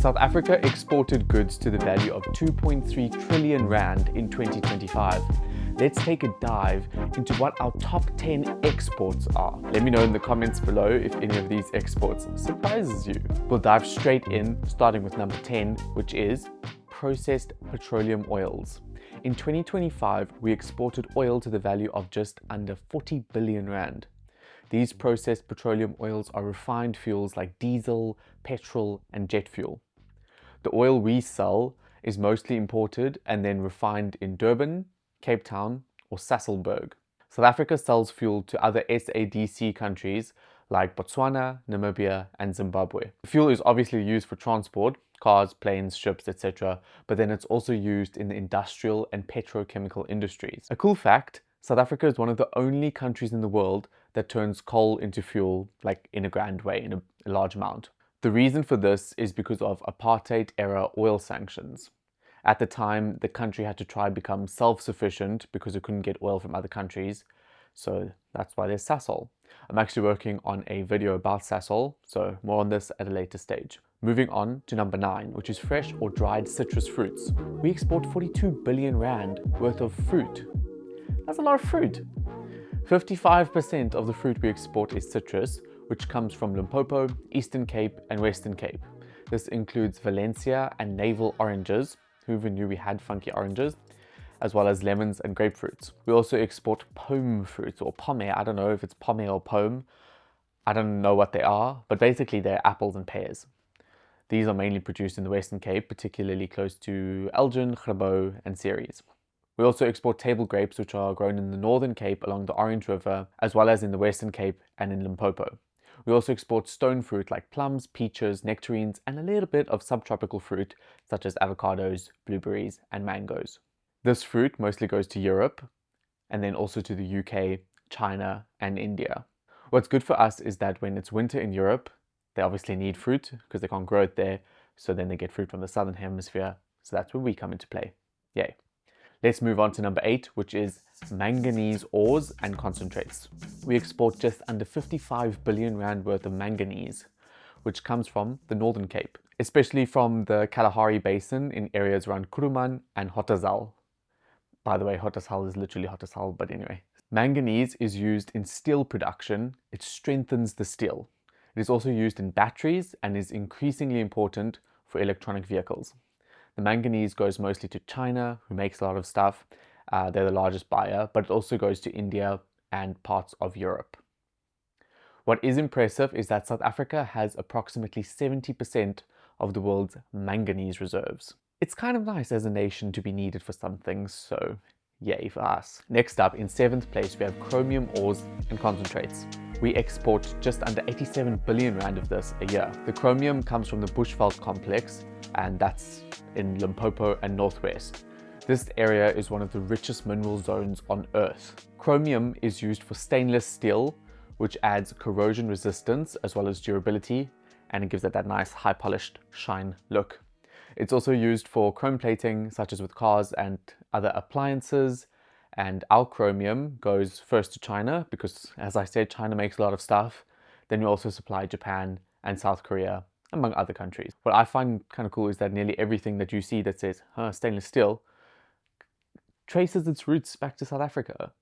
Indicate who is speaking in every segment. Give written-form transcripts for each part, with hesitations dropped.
Speaker 1: South Africa exported goods to the value of 2.3 trillion rand in 2025. Let's take a dive into what our top 10 exports are. Let me know in the comments below if any of these exports surprises you. We'll dive straight in, starting with number 10, which is processed petroleum oils. In 2025, we exported oil to the value of just under 40 billion rand. These processed petroleum oils are refined fuels like diesel, petrol, and jet fuel. The oil we sell is mostly imported and then refined in Durban, Cape Town, or Sasolburg. South Africa sells fuel to other SADC countries like Botswana, Namibia, and Zimbabwe. The fuel is obviously used for transport, cars, planes, ships, etc., but then it's also used in the industrial and petrochemical industries. A cool fact, South Africa is one of the only countries in the world that turns coal into fuel, like in a grand way, in a large amount. The reason for this is because of apartheid-era oil sanctions. At the time, the country had to try to become self-sufficient because it couldn't get oil from other countries. So that's why there's Sasol. I'm actually working on a video about Sasol, so more on this at a later stage. Moving on to number 9, which is fresh or dried citrus fruits. We export 42 billion rand worth of fruit. That's a lot of fruit. 55% of the fruit we export is citrus, which comes from Limpopo, Eastern Cape, and Western Cape. This includes Valencia and navel oranges. Who even knew we had funky oranges? As well as lemons and grapefruits. We also export pome fruits, or pomme. I don't know if it's pomme or pome. I don't know what they are, but basically they're apples and pears. These are mainly produced in the Western Cape, particularly close to Elgin, Grabouw, and Ceres. We also export table grapes, which are grown in the Northern Cape along the Orange River, as well as in the Western Cape and in Limpopo. We also export stone fruit like plums, peaches, nectarines, and a little bit of subtropical fruit such as avocados, blueberries, and mangoes. This fruit mostly goes to Europe, and then also to the UK, China, and India. What's good for us is that when it's winter in Europe, they obviously need fruit because they can't grow it there, so then they get fruit from the Southern Hemisphere, so that's where we come into play. Yay. Let's move on to number 8, which is manganese ores and concentrates. We export just under 55 billion rand worth of manganese, which comes from the Northern Cape, especially from the Kalahari Basin in areas around Kuruman and Hotazel. By the way, Hotazel is literally Hotazel, but anyway. Manganese is used in steel production. It strengthens the steel. It is also used in batteries and is increasingly important for electronic vehicles. The manganese goes mostly to China, who makes a lot of stuff. They're the largest buyer, but it also goes to India and parts of Europe. What is impressive is that South Africa has approximately 70% of the world's manganese reserves. It's kind of nice as a nation to be needed for some things, so yay for us. Next up, in 7th place, we have chromium ores and concentrates. We export just under 87 billion rand of this a year. The chromium comes from the Bushveld complex, and that's in Limpopo and Northwest. This area is one of the richest mineral zones on Earth. Chromium is used for stainless steel, which adds corrosion resistance as well as durability, and it gives it that nice high polished shine look. It's also used for chrome plating, such as with cars and other appliances. And our chromium goes first to China because, as I said, China makes a lot of stuff. Then we also supply Japan and South Korea, among other countries. What I find kind of cool is that nearly everything that you see that says stainless steel traces its roots back to South Africa.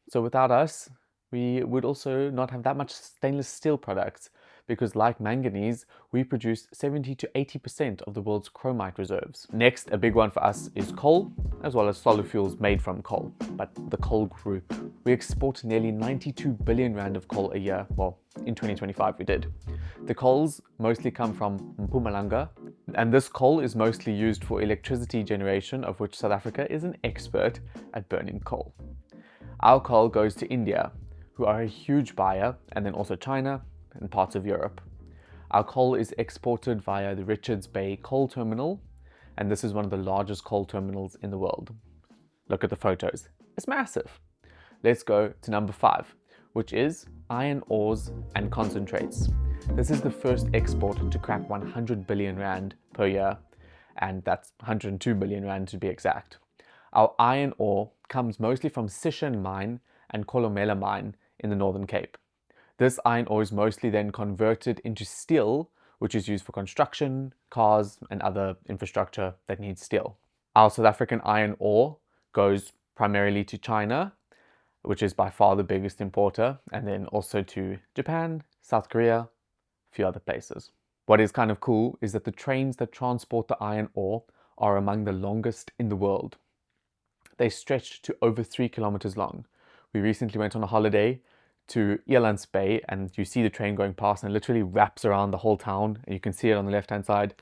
Speaker 1: So without us, we would also not have that much stainless steel products, because like manganese, we produce 70 to 80% of the world's chromite reserves. Next, a big one for us is coal, as well as solid fuels made from coal, but the coal group. We export nearly 92 billion rand of coal a year. Well, in 2025 we did. The coals mostly come from Mpumalanga, and this coal is mostly used for electricity generation, of which South Africa is an expert at burning coal. Our coal goes to India, who are a huge buyer, and then also China and parts of Europe. Our coal is exported via the Richards Bay Coal Terminal, and this is one of the largest coal terminals in the world. Look at the photos. It's massive. Let's go to number 5, which is iron ores and concentrates. This is the first export to crack 100 billion rand per year, and that's 102 billion rand to be exact. Our iron ore comes mostly from Sishen Mine and Kolomela Mine in the Northern Cape. This iron ore is mostly then converted into steel, which is used for construction, cars, and other infrastructure that needs steel. Our South African iron ore goes primarily to China, which is by far the biggest importer, and then also to Japan, South Korea, a few other places. What is kind of cool is that the trains that transport the iron ore are among the longest in the world. They stretch to over 3 kilometers long. We recently went on a holiday to Elands Bay, and you see the train going past and it literally wraps around the whole town, and you can see it on the left hand side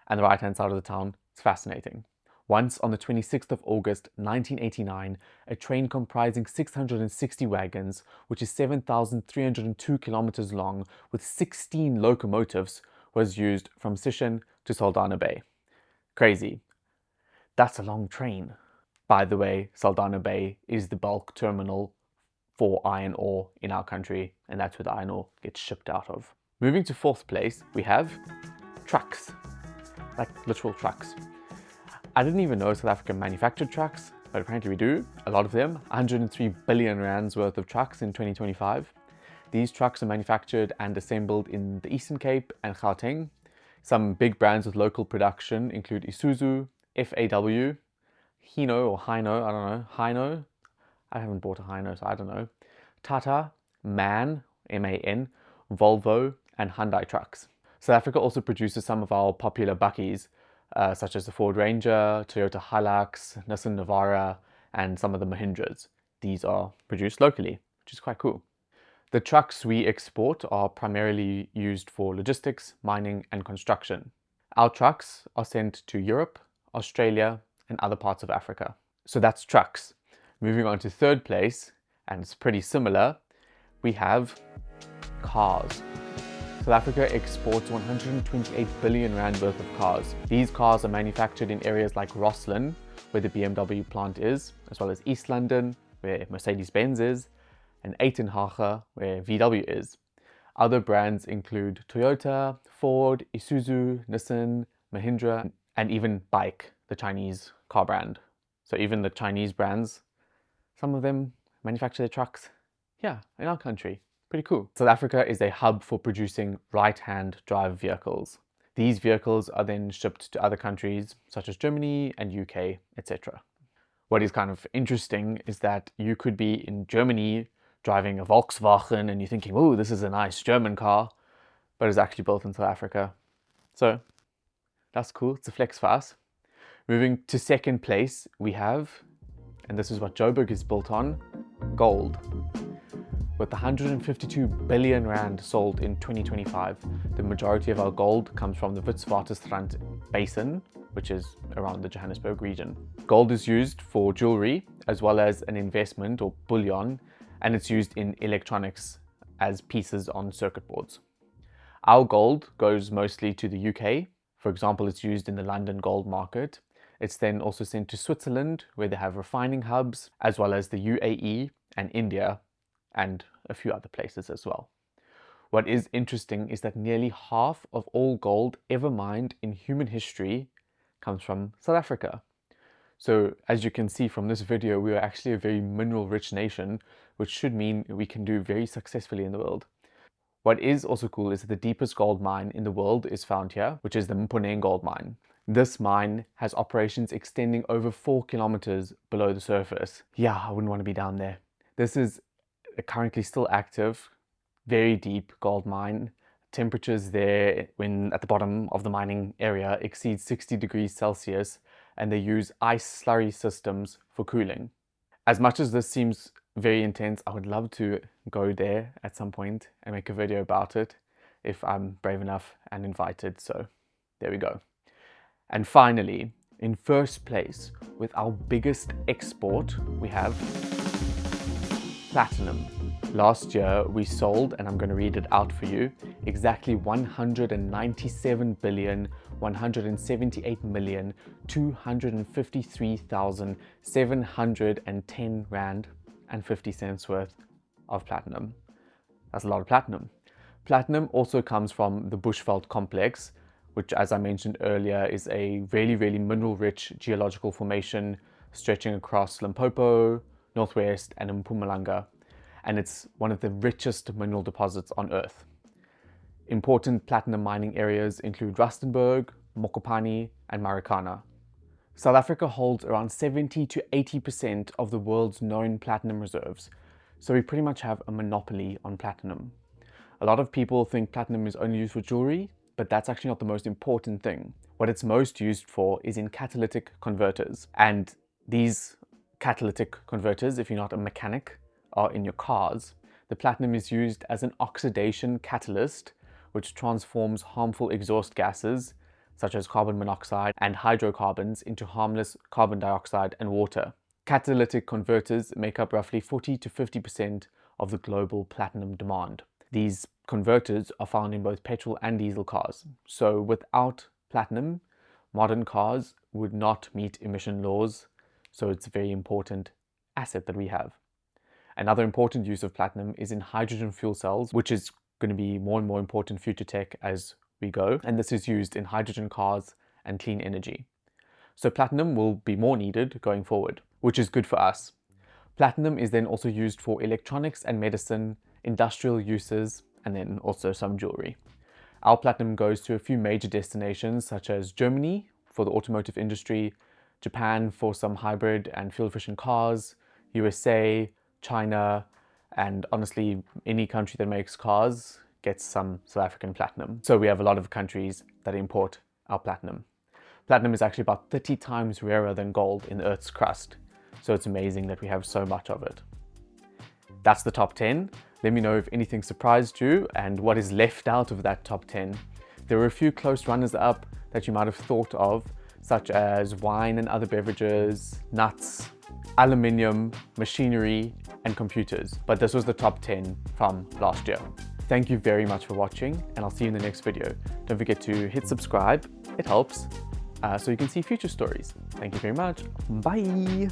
Speaker 1: and the right hand side of the town. It's fascinating. Once, on the 26th of August 1989, a train comprising 660 wagons, which is 7,302 kilometers long, with 16 locomotives, was used from Sishen to Saldanha Bay. Crazy. That's a long train. By the way, Saldanha Bay is the bulk terminal for iron ore in our country, and that's where the iron ore gets shipped out of. Moving to fourth place, we have trucks, like literal trucks. I didn't even know South Africa manufactured trucks, but apparently we do. A lot of them, 103 billion rands worth of trucks in 2025. These trucks are manufactured and assembled in the Eastern Cape and Gauteng. Some big brands with local production include Isuzu, FAW, Hino or Hino, I don't know, Hino. I haven't bought a Hino, so I don't know. Tata, MAN, M-A-N, Volvo, and Hyundai trucks. South Africa also produces some of our popular bakkies, such as the Ford Ranger, Toyota Hilux, Nissan Navara, and some of the Mahindras. These are produced locally, which is quite cool. The trucks we export are primarily used for logistics, mining, and construction. Our trucks are sent to Europe, Australia, and other parts of Africa. So that's trucks. Moving on to third place, and it's pretty similar, we have cars. South Africa exports 128 billion rand worth of cars. These cars are manufactured in areas like Rosslyn, where the BMW plant is, as well as East London, where Mercedes-Benz is, and Uitenhage, where VW is. Other brands include Toyota, Ford, Isuzu, Nissan, Mahindra, and even Bike, the Chinese car brand. So even the Chinese brands, some of them manufacture their trucks, yeah, in our country. Pretty cool. South Africa is a hub for producing right-hand drive vehicles. These vehicles are then shipped to other countries such as Germany and UK, etc. What is kind of interesting is that you could be in Germany driving a Volkswagen and you're thinking, oh, this is a nice German car, but it's actually built in South Africa. So that's cool. It's a flex for us. Moving to second place, we have, and this is what Joburg is built on, gold. With 152 billion rand sold in 2025, the majority of our gold comes from the Witwatersrand Basin, which is around the Johannesburg region. Gold is used for jewelry as well as an investment or bullion, and it's used in electronics as pieces on circuit boards. Our gold goes mostly to the UK. For example, it's used in the London gold market. It's then also sent to Switzerland, where they have refining hubs, as well as the UAE and India, and a few other places as well. What is interesting is that nearly half of all gold ever mined in human history comes from South Africa. So as you can see from this video, we are actually a very mineral-rich nation, which should mean we can do very successfully in the world. What is also cool is that the deepest gold mine in the world is found here, which is the Mponeng gold mine. This mine has operations extending over 4 kilometers below the surface. Yeah, I wouldn't want to be down there. This is a currently still active, very deep gold mine. Temperatures there, when at the bottom of the mining area, exceed 60 degrees Celsius, and they use ice slurry systems for cooling. As much as this seems very intense, I would love to go there at some point and make a video about it if I'm brave enough and invited. So there we go. And finally, in first place, with our biggest export, we have platinum. Last year we sold, and I'm going to read it out for you, exactly 197,178,253,710 rand and 50 cents worth of platinum. That's a lot of platinum. Platinum also comes from the Bushveld complex, which, as I mentioned earlier, is a really, really mineral-rich geological formation stretching across Limpopo, Northwest, and Mpumalanga, and it's one of the richest mineral deposits on Earth. Important platinum mining areas include Rustenburg, Mokopane, and Marikana. South Africa holds around 70 to 80% of the world's known platinum reserves, so we pretty much have a monopoly on platinum. A lot of people think platinum is only used for jewelry, but that's actually not the most important thing. What it's most used for is in catalytic converters. And these catalytic converters, if you're not a mechanic, are in your cars. The platinum is used as an oxidation catalyst, which transforms harmful exhaust gases, such as carbon monoxide and hydrocarbons, into harmless carbon dioxide and water. Catalytic converters make up roughly 40 to 50% of the global platinum demand. These converters are found in both petrol and diesel cars. So without platinum, modern cars would not meet emission laws. So it's a very important asset that we have. Another important use of platinum is in hydrogen fuel cells, which is going to be more and more important future tech as we go. And this is used in hydrogen cars and clean energy. So platinum will be more needed going forward, which is good for us. Platinum is then also used for electronics and medicine, industrial uses, and then also some jewelry. Our platinum goes to a few major destinations such as Germany for the automotive industry, Japan for some hybrid and fuel efficient cars, USA, China, and honestly any country that makes cars gets some South African platinum. So we have a lot of countries that import our platinum. Platinum is actually about 30 times rarer than gold in the Earth's crust. So it's amazing that we have so much of it. That's the top 10. Let me know if anything surprised you and what is left out of that top 10. There were a few close runners up that you might have thought of, such as wine and other beverages, nuts, aluminium, machinery, and computers. But this was the top 10 from last year. Thank you very much for watching, and I'll see you in the next video. Don't forget to hit subscribe, it helps, so you can see future stories. Thank you very much. Bye!